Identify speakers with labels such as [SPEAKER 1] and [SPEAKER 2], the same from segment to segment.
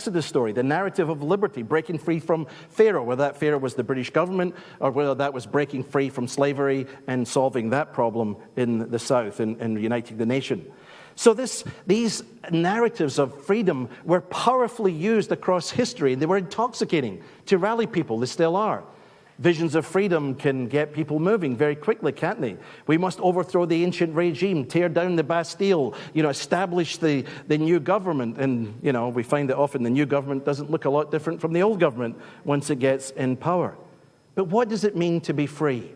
[SPEAKER 1] Exodus story, the narrative of liberty, breaking free from Pharaoh, whether that Pharaoh was the British government or whether that was breaking free from slavery and solving that problem in the South and uniting the nation. So these narratives of freedom were powerfully used across history. They were intoxicating to rally people. They still are. Visions of freedom can get people moving very quickly, can't they? We must overthrow the ancient regime, tear down the Bastille, establish the new government. And, we find that often the new government doesn't look a lot different from the old government once it gets in power. But what does it mean to be free?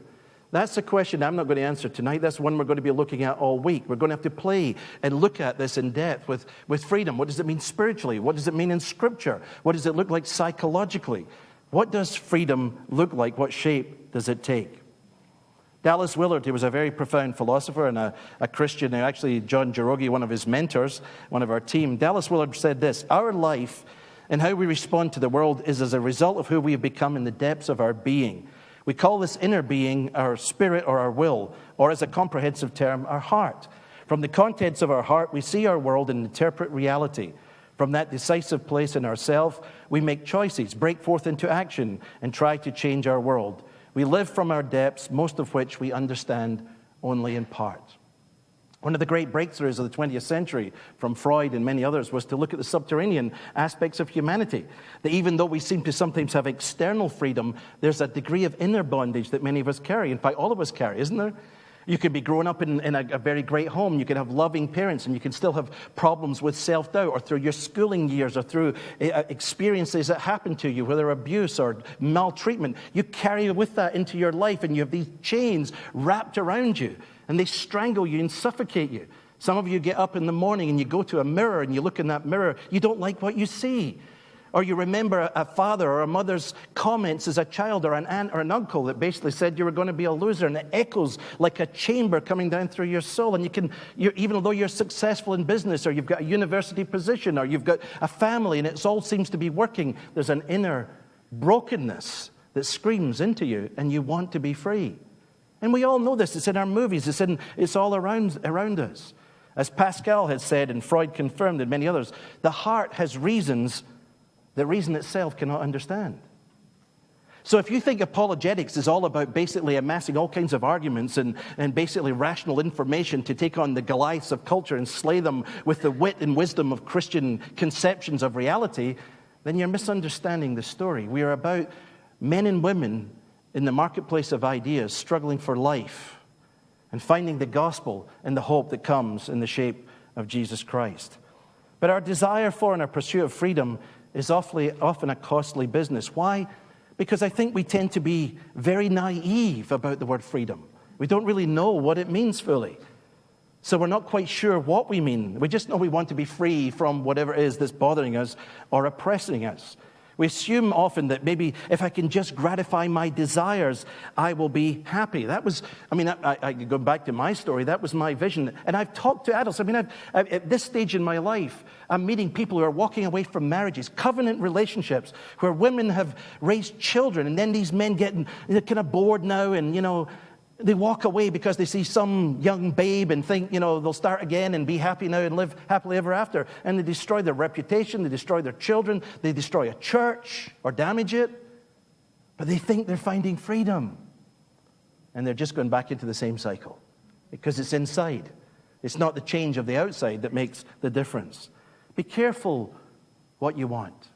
[SPEAKER 1] That's a question I'm not going to answer tonight. That's one we're going to be looking at all week. We're going to have to play and look at this in depth with freedom. What does it mean spiritually? What does it mean in Scripture? What does it look like psychologically? What does freedom look like? What shape does it take? Dallas Willard, who was a very profound philosopher and a Christian, and actually John Jarogi, one of his mentors, one of our team, Dallas Willard said this: "Our life and how we respond to the world is as a result of who we have become in the depths of our being. We call this inner being our spirit or our will, or as a comprehensive term, our heart. From the contents of our heart, we see our world and interpret reality. From that decisive place in ourselves, we make choices, break forth into action, and try to change our world. We live from our depths, most of which we understand only in part." One of the great breakthroughs of the 20th century from Freud and many others was to look at the subterranean aspects of humanity. That even though we seem to sometimes have external freedom, there's a degree of inner bondage that many of us carry. In fact, all of us carry, isn't there? You could be growing up in a very great home. You can have loving parents, and you can still have problems with self-doubt, or through your schooling years, or through experiences that happen to you, whether abuse or maltreatment. You carry with that into your life, and you have these chains wrapped around you, and they strangle you and suffocate you. Some of you get up in the morning and you go to a mirror and you look in that mirror. You don't like what you see. Or you remember a father or a mother's comments as a child, or an aunt or an uncle that basically said you were going to be a loser, and it echoes like a chamber coming down through your soul. And even though you're successful in business, or you've got a university position, or you've got a family, and it all seems to be working, there's an inner brokenness that screams into you, and you want to be free. And we all know this. It's in our movies. It's all around us. As Pascal has said, and Freud confirmed, and many others, the heart has reasons that reason itself cannot understand. So if you think apologetics is all about basically amassing all kinds of arguments and basically rational information to take on the Goliaths of culture and slay them with the wit and wisdom of Christian conceptions of reality, then you're misunderstanding the story. We are about men and women in the marketplace of ideas struggling for life and finding the gospel and the hope that comes in the shape of Jesus Christ. But our desire for and our pursuit of freedom is often a costly business. Why? Because I think we tend to be very naive about the word freedom. We don't really know what it means fully. So we're not quite sure what we mean. We just know we want to be free from whatever it is that's bothering us or oppressing us. We assume often that maybe if I can just gratify my desires, I will be happy. I go back to my story. That was my vision. And I've talked to adults. At this stage in my life, I'm meeting people who are walking away from marriages, covenant relationships, where women have raised children, and then these men they're kind of bored now, and, they walk away because they see some young babe and think, they'll start again and be happy now and live happily ever after. And they destroy their reputation, they destroy their children, they destroy a church or damage it. But they think they're finding freedom. And they're just going back into the same cycle because it's inside. It's not the change of the outside that makes the difference. Be careful what you want.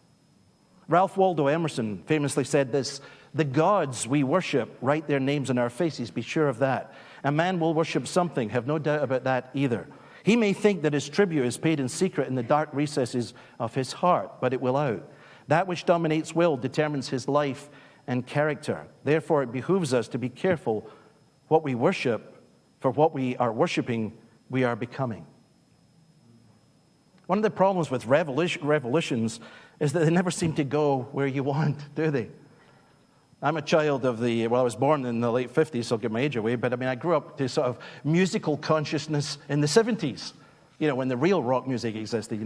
[SPEAKER 1] Ralph Waldo Emerson famously said this: "The gods we worship write their names on our faces, be sure of that. A man will worship something, have no doubt about that either. He may think that his tribute is paid in secret in the dark recesses of his heart, but it will out. That which dominates will determines his life and character. Therefore, it behooves us to be careful what we worship, for what we are worshiping, we are becoming." One of the problems with revolutions is that they never seem to go where you want, do they? I'm a child of I was born in the late 50s, so I'll give my age away, but I grew up to sort of musical consciousness in the 70s, when the real rock music existed,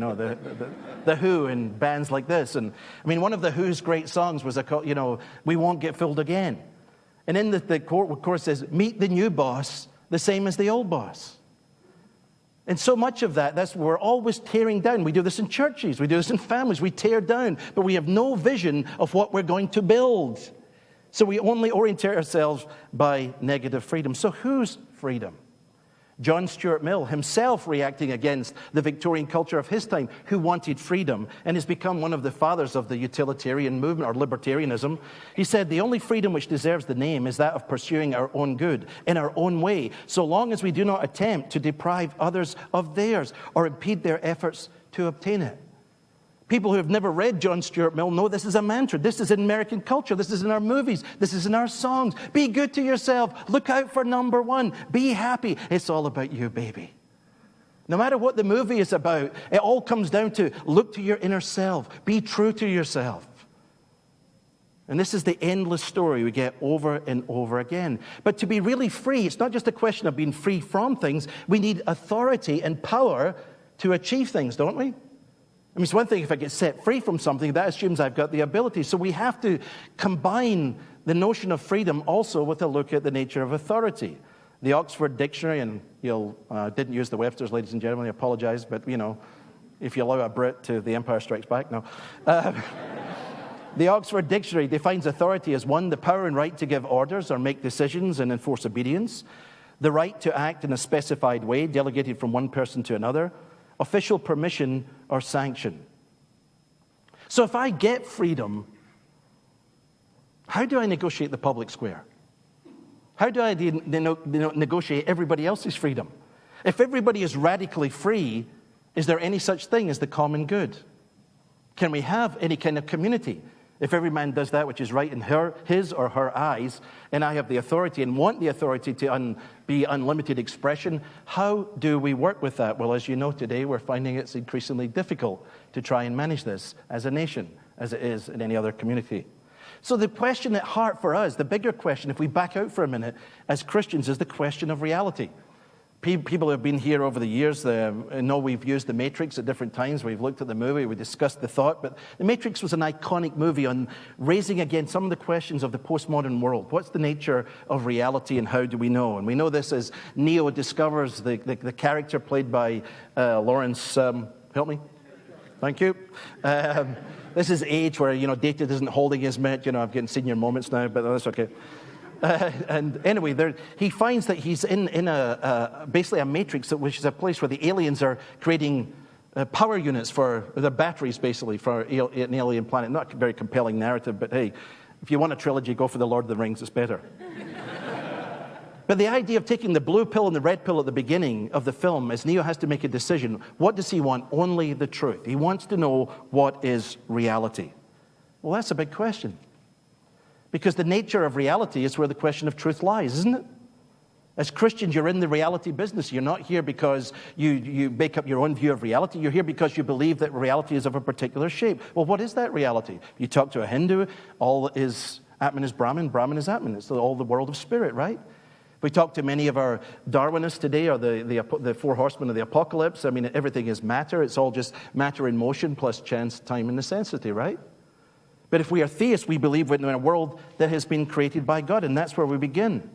[SPEAKER 1] the Who and bands like this. And one of the Who's great songs was, "We Won't Get Fooled Again." And in the chorus says, "Meet the new boss, the same as the old boss." And so much of that's we're always tearing down. We do this in churches, we do this in families, we tear down, but we have no vision of what we're going to build. So we only orientate ourselves by negative freedom. So whose freedom? John Stuart Mill, himself reacting against the Victorian culture of his time, who wanted freedom and has become one of the fathers of the utilitarian movement or libertarianism. He said, the only freedom which deserves the name is that of pursuing our own good in our own way, so long as we do not attempt to deprive others of theirs or impede their efforts to obtain it. People who have never read John Stuart Mill know this is a mantra. This is in American culture. This is in our movies. This is in our songs. Be good to yourself. Look out for number one. Be happy. It's all about you, baby. No matter what the movie is about, it all comes down to look to your inner self. Be true to yourself. And this is the endless story we get over and over again. But to be really free, it's not just a question of being free from things. We need authority and power to achieve things, don't we? I mean, it's one thing if I get set free from something, that assumes I've got the ability. So we have to combine the notion of freedom also with a look at the nature of authority. The Oxford Dictionary, and you'll didn't use the Webster's, ladies and gentlemen, I apologize, but, if you allow a Brit to The Empire Strikes Back, no. The Oxford Dictionary defines authority as 1, the power and right to give orders or make decisions and enforce obedience, the right to act in a specified way, delegated from one person to another, official permission or sanction. So if I get freedom, how do I negotiate the public square? How do I negotiate everybody else's freedom? If everybody is radically free, is there any such thing as the common good? Can we have any kind of community? If every man does that which is right in his or her eyes, and I have the authority and want the authority to be unlimited expression, how do we work with that? Well, as you know, today we're finding it's increasingly difficult to try and manage this as a nation, as it is in any other community. So the question at heart for us, the bigger question, if we back out for a minute as Christians, is the question of reality. People who have been here over the years know we've used The Matrix at different times. We've looked at the movie, we discussed the thought, but The Matrix was an iconic movie on raising again some of the questions of the postmodern world. What's the nature of reality and how do we know? And we know this as Neo discovers the character played by Lawrence, help me? Thank you. This is age where, data isn't holding his met. I'm getting senior moments now, but that's okay. And anyway, he finds that he's in basically a matrix, which is a place where the aliens are creating power units for the batteries, basically, for an alien planet. Not a very compelling narrative, but hey, if you want a trilogy, go for The Lord of the Rings. It's better. But the idea of taking the blue pill and the red pill at the beginning of the film is Neo has to make a decision. What does he want? Only the truth. He wants to know what is reality. Well, that's a big question. Because the nature of reality is where the question of truth lies, isn't it? As Christians, you're in the reality business. You're not here because you make up your own view of reality. You're here because you believe that reality is of a particular shape. Well, what is that reality? You talk to a Hindu, all is Atman is Brahman, Brahman is Atman. It's all the world of spirit, right? If we talk to many of our Darwinists today, or the four horsemen of the apocalypse, I mean, everything is matter. It's all just matter in motion plus chance, time, and necessity, right? But if we are theists, we believe we're in a world that has been created by God, and that's where we begin.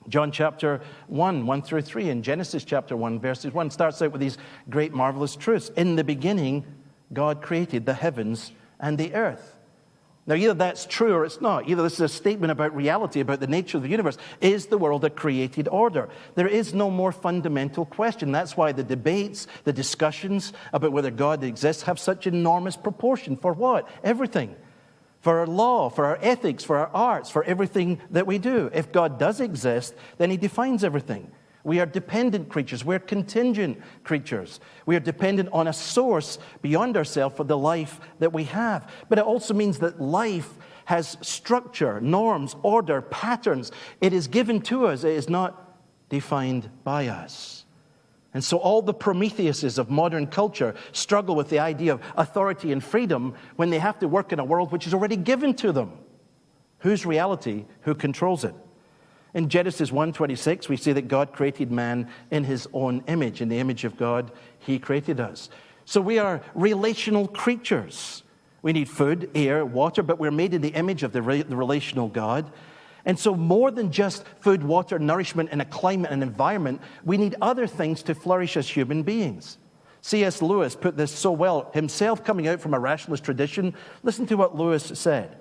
[SPEAKER 1] John chapter 1 through 3, and Genesis chapter 1, verses 1, starts out with these great, marvelous truths. In the beginning, God created the heavens and the earth. Now, either that's true or it's not. Either this is a statement about reality, about the nature of the universe. Is the world a created order? There is no more fundamental question. That's why the debates, the discussions about whether God exists have such enormous proportion. For what? Everything. For our law, for our ethics, for our arts, for everything that we do. If God does exist, then he defines everything. We are dependent creatures. We're contingent creatures. We are dependent on a source beyond ourselves for the life that we have. But it also means that life has structure, norms, order, patterns. It is given to us. It is not defined by us. And so all the Prometheuses of modern culture struggle with the idea of authority and freedom when they have to work in a world which is already given to them. Whose reality? Who controls it? In Genesis 1:26, we see that God created man in his own image. In the image of God, he created us. So we are relational creatures. We need food, air, water, but we're made in the image of the relational God. And so more than just food, water, nourishment, and a climate and environment, we need other things to flourish as human beings. C.S. Lewis put this so well, himself coming out from a rationalist tradition. Listen to what Lewis said.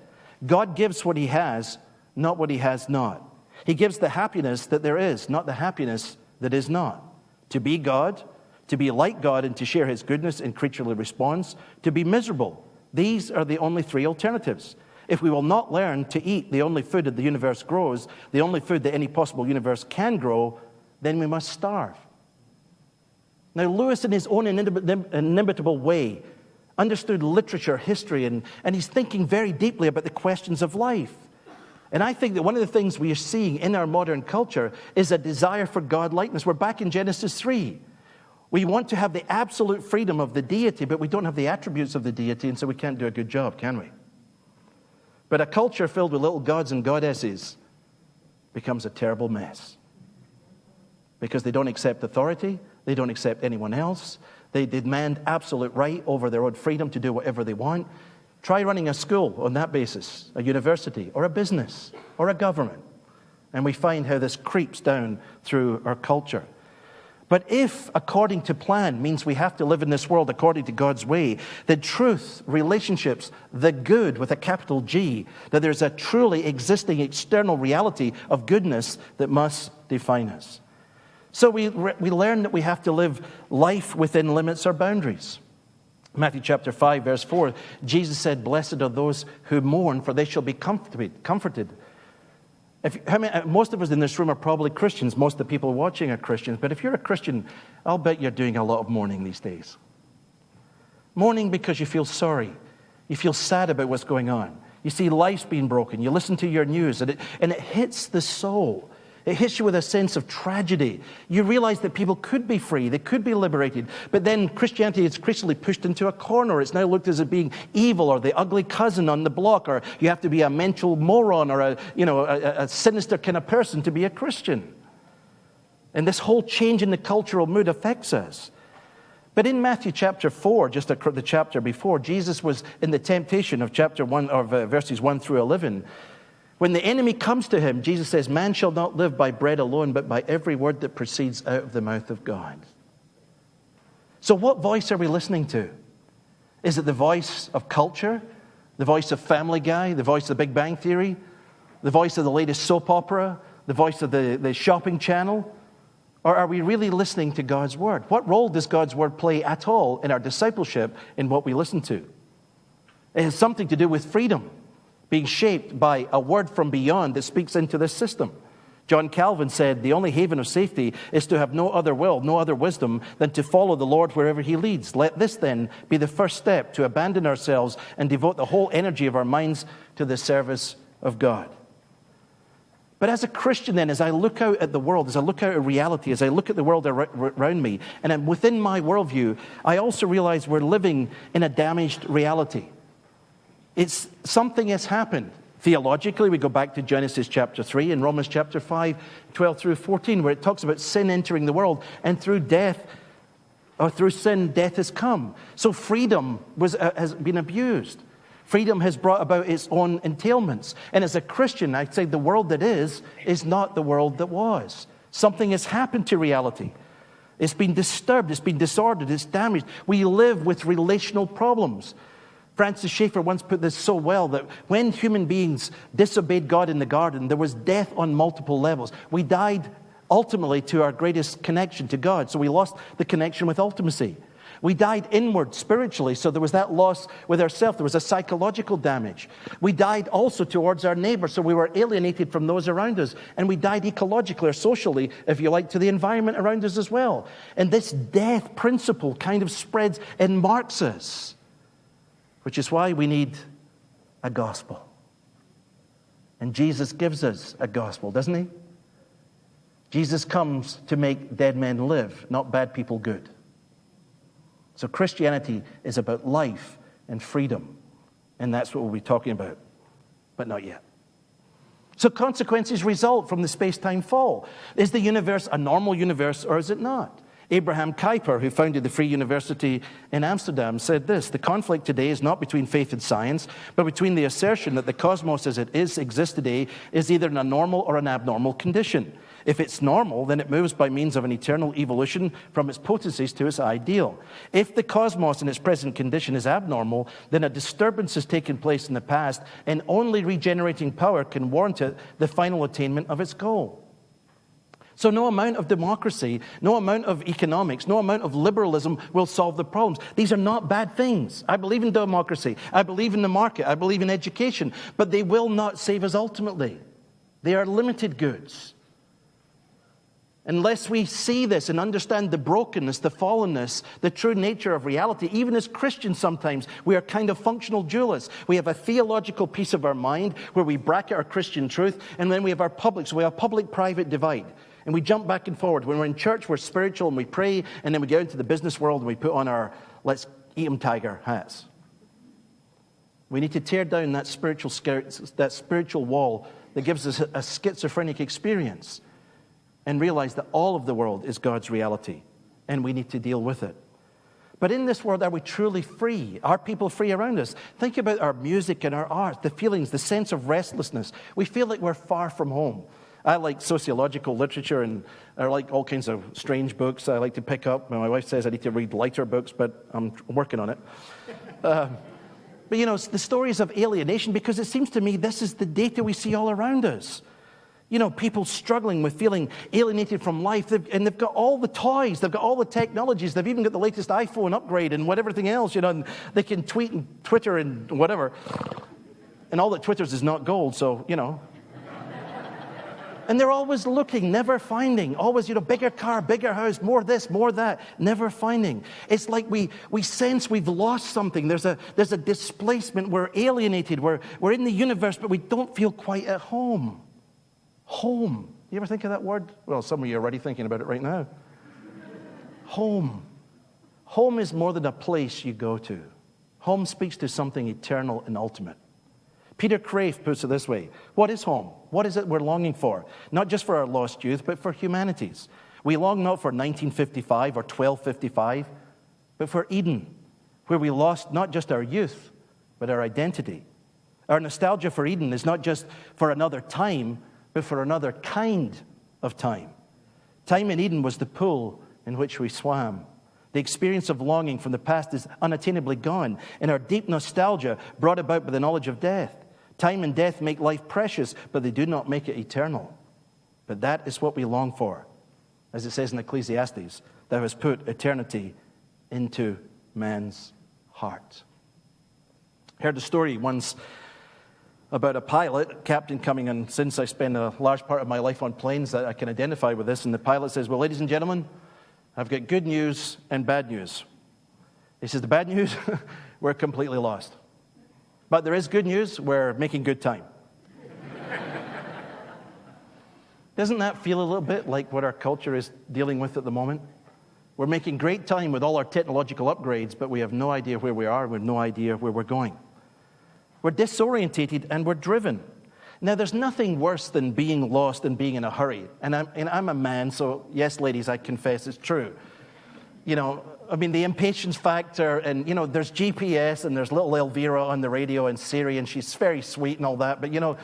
[SPEAKER 1] God gives what he has, not what he has not. He gives the happiness that there is, not the happiness that is not. To be God, to be like God and to share his goodness in creaturely response, to be miserable. These are the only three alternatives. If we will not learn to eat the only food that the universe grows, the only food that any possible universe can grow, then we must starve. Now, Lewis, in his own inimitable way, understood literature, history, and he's thinking very deeply about the questions of life. And I think that one of the things we are seeing in our modern culture is a desire for God-likeness. We're back in Genesis 3. We want to have the absolute freedom of the deity, but we don't have the attributes of the deity, and so we can't do a good job, can we? But a culture filled with little gods and goddesses becomes a terrible mess. Because they don't accept authority, they don't accept anyone else, they demand absolute right over their own freedom to do whatever they want. Try running a school on that basis, a university, or a business, or a government. And we find how this creeps down through our culture. But if according to plan means we have to live in this world according to God's way, then truth, relationships, the good with a capital G, that there's a truly existing external reality of goodness that must define us. So we learn that we have to live life within limits or boundaries. Matthew chapter 5, verse 4, Jesus said, "Blessed are those who mourn, for they shall be comforted." Most of us in this room are probably Christians. Most of the people watching are Christians. But if you're a Christian, I'll bet you're doing a lot of mourning these days. Mourning because you feel sorry. You feel sad about what's going on. You see life's being broken. You listen to your news, and it hits the soul. It hits you with a sense of tragedy. You realize that people could be free, they could be liberated, but then Christianity is increasingly pushed into a corner. It's now looked as it being evil or the ugly cousin on the block, or you have to be a mental moron or a sinister kind of person to be a Christian. And this whole change in the cultural mood affects us. But in Matthew chapter 4, just the chapter before, Jesus was in the temptation of chapter 1, or verses 1 through 11. When the enemy comes to him, Jesus says, "Man shall not live by bread alone, but by every word that proceeds out of the mouth of God." So what voice are we listening to? Is it the voice of culture? The voice of Family Guy? The voice of The Big Bang Theory? The voice of the latest soap opera? The voice of the shopping channel? Or are we really listening to God's word? What role does God's word play at all in our discipleship in what we listen to? It has something to do with freedom, being shaped by a word from beyond that speaks into this system. John Calvin said, "The only haven of safety is to have no other will, no other wisdom than to follow the Lord wherever he leads. Let this then be the first step to abandon ourselves and devote the whole energy of our minds to the service of God." But as a Christian then, as I look out at the world, as I look out at reality, as I look at the world around me, and within my worldview, I also realize we're living in a damaged reality. It's something has happened. Theologically, we go back to Genesis chapter 3 and Romans chapter 5, 12 through 14, where it talks about sin entering the world, and through death, or through sin, death has come. So freedom has been abused. Freedom has brought about its own entailments. And as a Christian, I'd say the world that is not the world that was. Something has happened to reality. It's been disturbed, it's been disordered, it's damaged. We live with relational problems. Francis Schaeffer once put this so well, that when human beings disobeyed God in the garden, there was death on multiple levels. We died ultimately to our greatest connection to God, so we lost the connection with ultimacy. We died inward spiritually, so there was that loss with ourselves. There was a psychological damage. We died also towards our neighbor, so we were alienated from those around us. And we died ecologically or socially, if you like, to the environment around us as well. And this death principle kind of spreads and marks us, which is why we need a gospel. And Jesus gives us a gospel, doesn't he? Jesus comes to make dead men live, not bad people good. So Christianity is about life and freedom. And that's what we'll be talking about. But not yet. So consequences result from the space-time fall. Is the universe a normal universe or is it not? Abraham Kuyper, who founded the Free University in Amsterdam, said this: "The conflict today is not between faith and science, but between the assertion that the cosmos as it exists today is either in a normal or an abnormal condition. If it's normal, then it moves by means of an eternal evolution from its potencies to its ideal. If the cosmos in its present condition is abnormal, then a disturbance has taken place in the past, and only regenerating power can warrant it the final attainment of its goal." So no amount of democracy, no amount of economics, no amount of liberalism will solve the problems. These are not bad things. I believe in democracy. I believe in the market. I believe in education. But they will not save us ultimately. They are limited goods. Unless we see this and understand the brokenness, the fallenness, the true nature of reality, even as Christians sometimes, we are kind of functional dualists. We have a theological piece of our mind where we bracket our Christian truth, and then we have our public. So we have a public-private divide. And we jump back and forward. When we're in church, we're spiritual and we pray, and then we go into the business world and we put on our let's eat 'em tiger hats. We need to tear down that spiritual wall that gives us a schizophrenic experience and realize that all of the world is God's reality, and we need to deal with it. But in this world, are we truly free? Are people free around us? Think about our music and our art, the feelings, the sense of restlessness. We feel like we're far from home. I like sociological literature, and I like all kinds of strange books I like to pick up. My wife says I need to read lighter books, but I'm working on it. But you know, it's the stories of alienation, because it seems to me this is the data we see all around us. You know, people struggling with feeling alienated from life, and they've got all the toys, they've got all the technologies, they've even got the latest iPhone upgrade and everything else, you know, and they can tweet and Twitter and whatever. And all that twitters is not gold, so, you know. And they're always looking, never finding. Always, you know, bigger car, bigger house, more this, more that, never finding. It's like we sense we've lost something. There's a displacement. We're alienated. We're in the universe, but we don't feel quite at home. Home. You ever think of that word? Well, some of you are already thinking about it right now. Home. Home is more than a place you go to. Home speaks to something eternal and ultimate. Peter Crave puts it this way: what is home? What is it we're longing for? Not just for our lost youth, but for humanities. We long not for 1955 or 1255, but for Eden, where we lost not just our youth, but our identity. Our nostalgia for Eden is not just for another time, but for another kind of time. Time in Eden was the pool in which we swam. The experience of longing from the past is unattainably gone, and our deep nostalgia brought about by the knowledge of death. Time and death make life precious, but they do not make it eternal. But that is what we long for. As it says in Ecclesiastes, thou hast put eternity into man's heart. I heard a story once about a pilot, captain coming in. Since I spend a large part of my life on planes, I can identify with this. And the pilot says, well, ladies and gentlemen, I've got good news and bad news. He says, the bad news, we're completely lost. But there is good news, we're making good time. Doesn't that feel a little bit like what our culture is dealing with at the moment? We're making great time with all our technological upgrades, but we have no idea where we are, we have no idea where we're going. We're disorientated and we're driven. Now, there's nothing worse than being lost and being in a hurry. And I'm a man, so yes, ladies, I confess it's true. You know, I mean, the impatience factor, and, you know, there's GPS, and there's little Elvira on the radio, and Siri, and she's very sweet and all that. But, you know,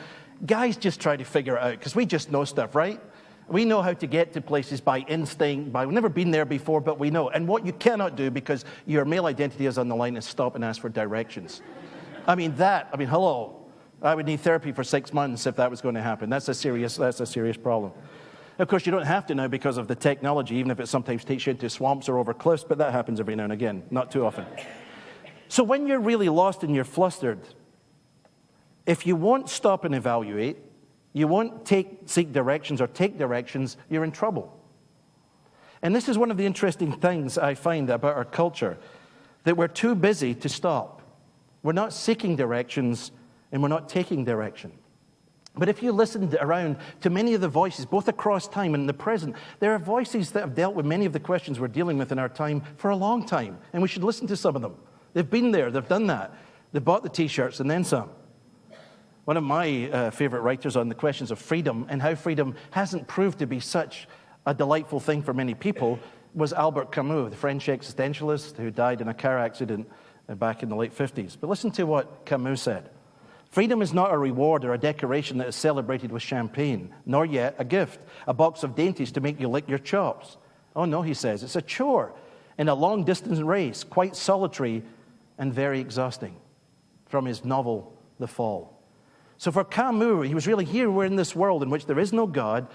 [SPEAKER 1] guys just try to figure it out, because we just know stuff, right? We know how to get to places by instinct, we've never been there before, but we know. And what you cannot do, because your male identity is on the line, is stop and ask for directions. Hello. I would need therapy for 6 months if that was going to happen. That's a serious problem. Of course, you don't have to now because of the technology, even if it sometimes takes you into swamps or over cliffs, but that happens every now and again, not too often. So when you're really lost and you're flustered, if you won't stop and evaluate, you won't seek directions or take directions, you're in trouble. And this is one of the interesting things I find about our culture, that we're too busy to stop. We're not seeking directions, and we're not taking direction. But if you listen around to many of the voices, both across time and in the present, there are voices that have dealt with many of the questions we're dealing with in our time for a long time, and we should listen to some of them. They've been there, they've done that. They bought the T-shirts and then some. One of my favorite writers on the questions of freedom and how freedom hasn't proved to be such a delightful thing for many people was Albert Camus, the French existentialist who died in a car accident back in the late 50s. But listen to what Camus said. Freedom is not a reward or a decoration that is celebrated with champagne, nor yet a gift, a box of dainties to make you lick your chops. Oh no, he says, it's a chore in a long-distance race, quite solitary and very exhausting. From his novel, The Fall. So for Camus, he was really here. We're in this world in which there is no God.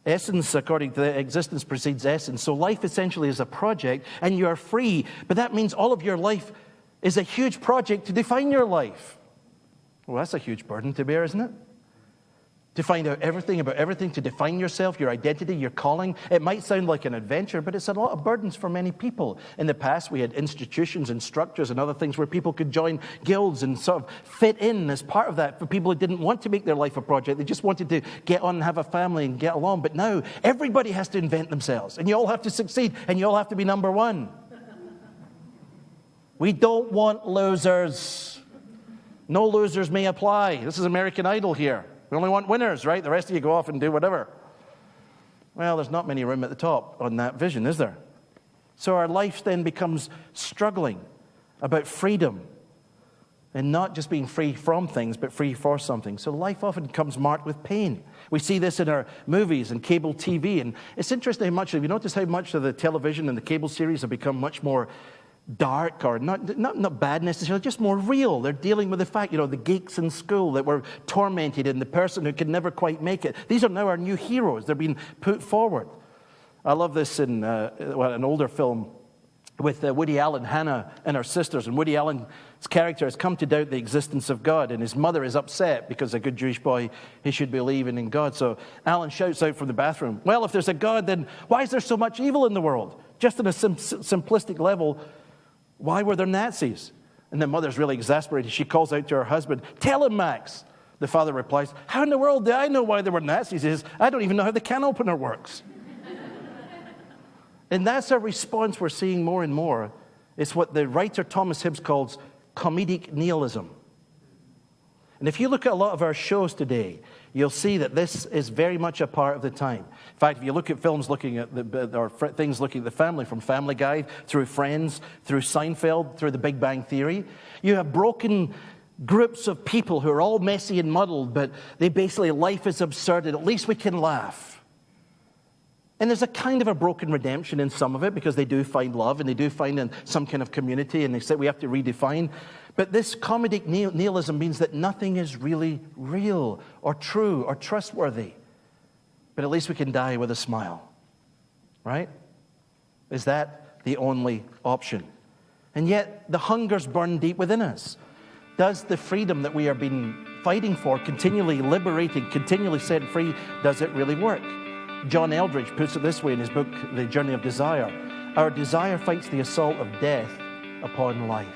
[SPEAKER 1] Essence, according to the existence, precedes essence. So life essentially is a project, and you are free. But that means all of your life is a huge project to define your life. Well, that's a huge burden to bear, isn't it? To find out everything about everything, to define yourself, your identity, your calling. It might sound like an adventure, but it's a lot of burdens for many people. In the past, we had institutions and structures and other things where people could join guilds and sort of fit in as part of that for people who didn't want to make their life a project. They just wanted to get on and have a family and get along. But now, everybody has to invent themselves, and you all have to succeed, and you all have to be number one. We don't want losers. No losers may apply. This is American Idol here. We only want winners, right? The rest of you go off and do whatever. Well, there's not many room at the top on that vision, is there? So our life then becomes struggling about freedom and not just being free from things, but free for something. So life often comes marked with pain. We see this in our movies and cable TV. And it's interesting how much, have you noticed how much of the television and the cable series have become much more dark, or not bad necessarily, just more real. They're dealing with the fact, the geeks in school that were tormented and the person who could never quite make it. These are now our new heroes. They're being put forward. I love this in an older film with Woody Allen, Hannah and her sisters. And Woody Allen's character has come to doubt the existence of God, and his mother is upset because a good Jewish boy, he should believe in God. So Allen shouts out from the bathroom, well, if there's a God, then why is there so much evil in the world? Just on a simplistic level, why were there Nazis? And the mother's really exasperated. She calls out to her husband, tell him, Max. The father replies, how in the world do I know why there were Nazis? He says, I don't even know how the can opener works. And that's our response we're seeing more and more. It's what the writer Thomas Hibbs calls comedic nihilism. And if you look at a lot of our shows today, you'll see that this is very much a part of the time. In fact, if you look at films looking at things looking at the family, from Family Guy, through Friends, through Seinfeld, through The Big Bang Theory, you have broken groups of people who are all messy and muddled, but they basically, life is absurd, and at least we can laugh. And there's a kind of a broken redemption in some of it, because they do find love and they do find some kind of community, and they say we have to redefine. But this comedic nihilism means that nothing is really real or true or trustworthy. But at least we can die with a smile. Right? Is that the only option? And yet the hungers burn deep within us. Does the freedom that we are being fighting for, continually liberated, continually set free, does it really work? John Eldridge puts it this way in his book, The Journey of Desire. Our desire fights the assault of death upon life.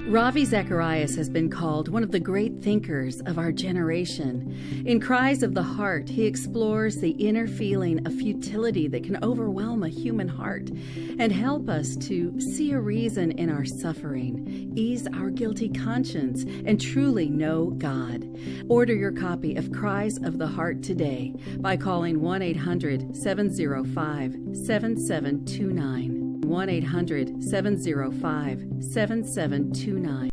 [SPEAKER 2] Ravi Zacharias has been called one of the great thinkers of our generation. In Cries of the Heart, he explores the inner feeling of futility that can overwhelm a human heart and help us to see a reason in our suffering, ease our guilty conscience, and truly know God. Order your copy of Cries of the Heart today by calling 1-800-705-7729. 1-800-705-7729.